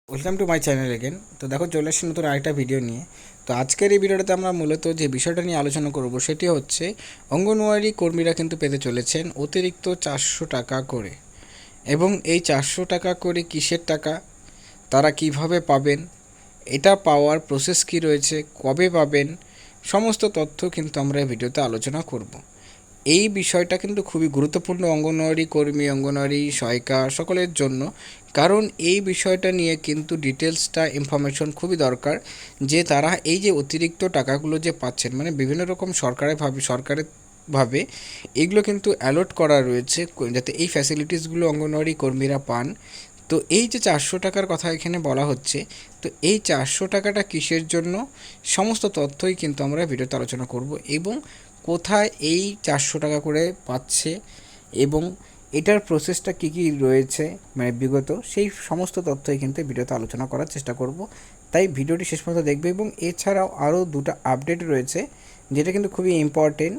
Welcome to my channel again. তো দেখো, চলে এসেছি নতুন আরেকটা ভিডিও নিয়ে। তো আজকের এই ভিডিওটাতে আমরা মূলত যে বিষয়টা নিয়ে আলোচনা করব সেটি হচ্ছে অঙ্গনওয়াড়ি কর্মীরা কিন্তু পেতে চলেছেন অতিরিক্ত 400 টাকা করে। এবং এই 400 টাকা করে কিসের টাকা, তারা কিভাবে পাবেন, এটা পাওয়ার প্রসেস কী রয়েছে, কবে পাবেন, সমস্ত তথ্য কিন্তু আমরা এই ভিডিওতে আলোচনা করব। এই বিষয়টা কিন্তু খুবই গুরুত্বপূর্ণ অঙ্গনওয়াড়ি কর্মী, অঙ্গনওয়াড়ি সহায়িকা সকলের জন্য। কারণ এই বিষয়টা নিয়ে কিন্তু ডিটেলসটা ইনফরমেশন খুবই দরকার, যে তারা এই যে অতিরিক্ত টাকাগুলো যে পাচ্ছেন, মানে বিভিন্ন রকম সরকারের ভাবে এগুলো কিন্তু অ্যালট করা রয়েছে যাতে এই ফ্যাসিলিটিসগুলো অঙ্গনওয়াড়ি কর্মীরা পান। তো এই যে 400 টাকার কথা এখানে বলা হচ্ছে, তো এই 400 টাকাটা কিসের জন্য, সমস্ত তথ্যই কিন্তু আমরা ভিডিওতে আলোচনা করব। এবং কোথায় এই 400 টাকা করে পাচ্ছে এবং এটার প্রসেসটা কী কী রয়েছে, মানে বিগত সেই সমস্ত তথ্যই কিন্তু ভিডিওতে আলোচনা করার চেষ্টা করব। তাই ভিডিওটি শেষ পর্যন্ত দেখবে। এবং এছাড়াও আরও দুটো আপডেট রয়েছে যেটা কিন্তু খুবই ইম্পর্টেন্ট,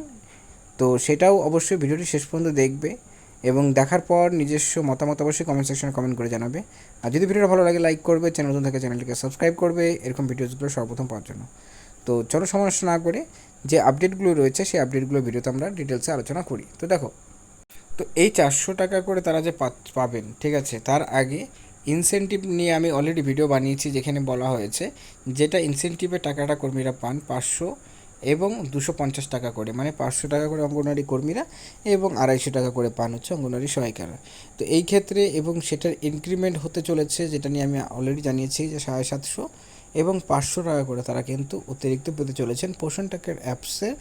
তো সেটাও অবশ্যই ভিডিওটি শেষ পর্যন্ত দেখবে এবং দেখার পর নিজস্ব মতামত অবশ্যই কমেন্ট সেকশনে কমেন্ট করে জানাবে। আর যদি ভিডিওটা ভালো লাগে লাইক করবে, চ্যানেল নতুন থাকে চ্যানেলটিকে সাবস্ক্রাইব করবে এরকম ভিডিওসগুলো সর্বপ্রথম পাওয়ার জন্য। তো চলো সময় নষ্ট না করে যে আপডেটগুলো রয়েছে সেই আপডেটগুলো ভিডিওতে আমরা ডিটেলসে আলোচনা করি। তো দেখো, তো এই 400 টাকা করে তারা যে পাবেন, ঠিক আছে, তার আগে ইনসেনটিভ নিয়ে আমি অলরেডি ভিডিও বানিয়েছি যেখানে বলা হয়েছে যেটা ইনসেনটিভের টাকাটা কর্মীরা পান 500 এবং 250 টাকা করে, মানে 500 টাকা করে অঙ্গনওয়াড়ি কর্মীরা এবং 250 টাকা করে পান হচ্ছে অঙ্গনওয়াড়ি সহায়িকারা। তো এই ক্ষেত্রে এবং সেটার ইনক্রিমেন্ট হতে চলেছে, যেটা নিয়ে আমি অলরেডি জানিয়েছি যে 750 এবং 500 টাকা করে তারা কিন্তু অতিরিক্ত পেতে চলেছেন পোষণ ট্র্যাকার অ্যাপসের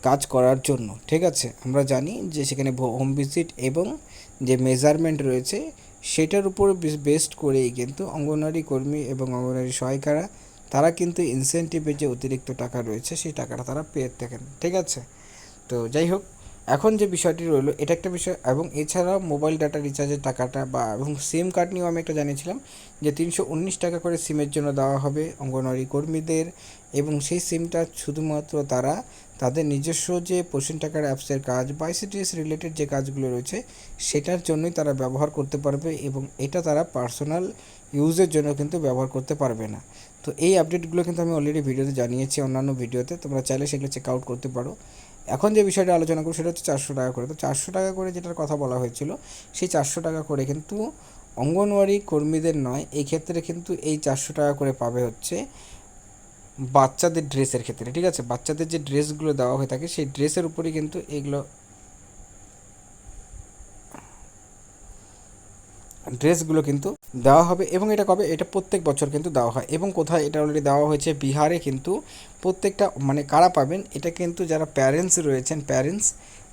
কাজ করার জন্য। ঠিক আছে, আমরা জানি যে সেখানে হোম ভিজিট এবং যে মেজারমেন্ট রয়েছে সেটার উপর বেস্ট করেই কিন্তু অঙ্গনওয়াড়ি কর্মী এবং অঙ্গনওয়াড়ি সহায়িকারা তারা কিন্তু ইনসেন্টিভের যে অতিরিক্ত টাকা রয়েছে সেই টাকাটা তারা পেয়ে থাকেন। ঠিক আছে, তো যাই হোক, এখন যে বিষয়টি রইলো এটা একটা বিষয়। এবং এছাড়াও মোবাইল ডাটা রিচার্জের টাকাটা বা এবং সিম কার্ড নিয়েও আমি একটা জানিয়েছিলাম যে 319 টাকা করে সিমের জন্য দেওয়া হবে অঙ্গনওয়াড়ি কর্মীদের। এবং সেই সিমটা শুধুমাত্র তারা তাদের নিজস্ব যে পোষণ টাকার অ্যাপসের কাজ বা আইসিডিএস রিলেটেড যে কাজগুলো রয়েছে সেটার জন্যই তারা ব্যবহার করতে পারবে এবং এটা তারা পার্সোনাল ইউজের জন্য কিন্তু ব্যবহার করতে পারবে না। তো এই আপডেটগুলো কিন্তু আমি অলরেডি ভিডিওতে জানিয়েছি, অন্যান্য ভিডিওতে তোমরা চাইলে সেগুলো চেক আউট করতে পারো। এখন যে বিষয়টা আলোচনা করব সেটা হচ্ছে 400 টাকা করে। তো 400 টাকা করে যেটার কথা বলা হয়েছিল সেই 400 টাকা করে কিন্তু অঙ্গনওয়াড়ি কর্মীদের নয়, এই ক্ষেত্রে কিন্তু এই 400 টাকা করে পাবে হচ্ছে বাচ্চাদের ড্রেসের ক্ষেত্রে। ঠিক আছে, বাচ্চাদের যে ড্রেসগুলো দেওয়া হয়ে থাকে সেই ড্রেসের উপরেই কিন্তু এগুলো ড্রেসগুলো কিন্তু দেওয়া হবে। এবং এটা কবে, এটা প্রত্যেক বছর কিন্তু দেওয়া হয়। এবং কোথায় এটা অলরেডি দেওয়া হয়েছে, বিহারে কিন্তু প্রত্যেকটা, মানে কারা পাবেন এটা কিন্তু যারা প্যারেন্টস রয়েছেন, প্যারেন্টস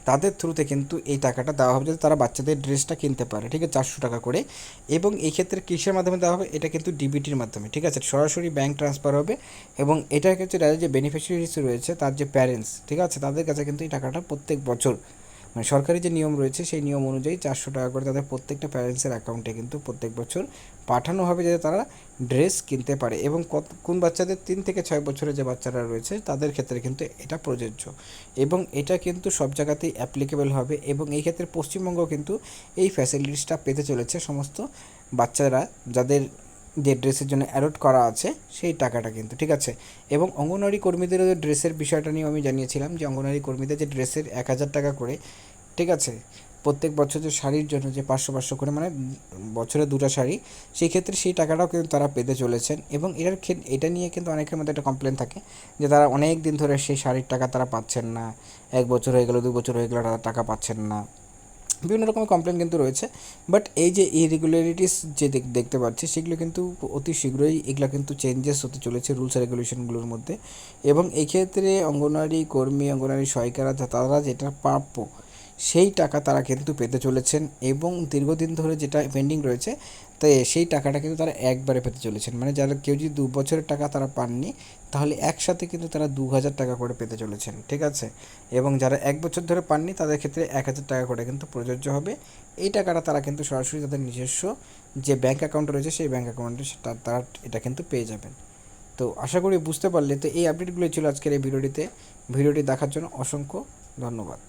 তাদের থ্রুতে কিন্তু এই টাকাটা দেওয়া হবে যাতে তারা বাচ্চাদের ড্রেসটা কিনতে পারে। ঠিক আছে, 400 টাকা করে। এবং এই ক্ষেত্রে কিসের মাধ্যমে দেওয়া হবে, এটা কিন্তু ডিবিটির মাধ্যমে। ঠিক আছে, সরাসরি ব্যাঙ্ক ট্রান্সফার হবে এবং এটার ক্ষেত্রে যাদের যে বেনিফিশিয়ারিস রয়েছে তার যে প্যারেন্টস, ঠিক আছে, তাদের কাছে কিন্তু এই টাকাটা প্রত্যেক বছর, মানে সরকারি যে নিয়ম রয়েছে সেই নিয়ম অনুযায়ী 400 টাকা করে তাদের প্রত্যেকটা প্যারেন্টসের অ্যাকাউন্টে কিন্তু প্রত্যেক বছর পাঠানো হবে যাতে তারা ড্রেস কিনতে পারে। এবং কোন বাচ্চাদের 3 থেকে 6 বছরের যে বাচ্চারা রয়েছে তাদের ক্ষেত্রে কিন্তু এটা প্রযোজ্য এবং এটা কিন্তু সব জায়গাতেই অ্যাপ্লিকেবল হবে। এবং এই ক্ষেত্রে পশ্চিমবঙ্গ কিন্তু এই ফ্যাসিলিটিসটা পেতে চলেছে সমস্ত বাচ্চারা যাদের যে ড্রেসের জন্য অ্যালট করা আছে সেই টাকাটা কিন্তু। ঠিক আছে, এবং অঙ্গনওয়াড়ি কর্মীদেরও যে ড্রেসের বিষয়টা নিয়ে আমি জানিয়েছিলাম যে অঙ্গনওয়াড়ি কর্মীদের যে ড্রেসের 1000 টাকা করে, ঠিক আছে, প্রত্যেক বছর যে শাড়ির জন্য যে 500 500 করে, মানে বছরে 2টা শাড়ি, সেই ক্ষেত্রে সেই টাকাটাও কিন্তু তারা পেতে চলেছেন। এবং এটা নিয়ে কিন্তু অনেকের মধ্যে একটা কমপ্লেন থাকে যে তারা অনেক দিন ধরে সেই শাড়ির টাকা তারা পাচ্ছেন না, 1 বছর হয়ে গেল, 2 বছর হয়ে গেল, তারা টাকা পাচ্ছেন না, বিভিন্ন রকমের কমপ্লেন কিন্তু রয়েছে। বাট এই যে ইরেগুলারিটিস যে দেখতে পাচ্ছি সেগুলো কিন্তু অতি শীঘ্রই এগুলো কিন্তু চেঞ্জেস হতে চলেছে রুলস রেগুলেশনগুলোর মধ্যে। এবং এই ক্ষেত্রে অঙ্গনওয়াড়ি কর্মী, অঙ্গনওয়াড়ি সহায়িকারা তারা যেটা প্রাপ্য সেই টাকা তারা কিন্তু পেতে চলেছেন। এবং দীর্ঘদিন ধরে যেটা পেন্ডিং রয়েছে তাই সেই টাকাটা কিন্তু তারা একবারে পেতে চলেছেন। মানে যারা কেউ যদি 2 বছরের টাকা তারা পাননি তাহলে একসাথে কিন্তু তারা 2000 টাকা করে পেতে চলেছেন। ঠিক আছে, এবং যারা 1 বছর ধরে পাননি তাদের ক্ষেত্রে 1000 টাকা করে কিন্তু প্রযোজ্য হবে। এই টাকাটা তারা কিন্তু সরাসরি তাদের নিজস্ব যে ব্যাঙ্ক অ্যাকাউন্ট রয়েছে সেই ব্যাঙ্ক অ্যাকাউন্টে তারা এটা কিন্তু পেয়ে যাবেন। তো আশা করি বুঝতে পারলে। তো এই আপডেটগুলো ছিল আজকের এই ভিডিওটি দেখার জন্য অসংখ্য ধন্যবাদ।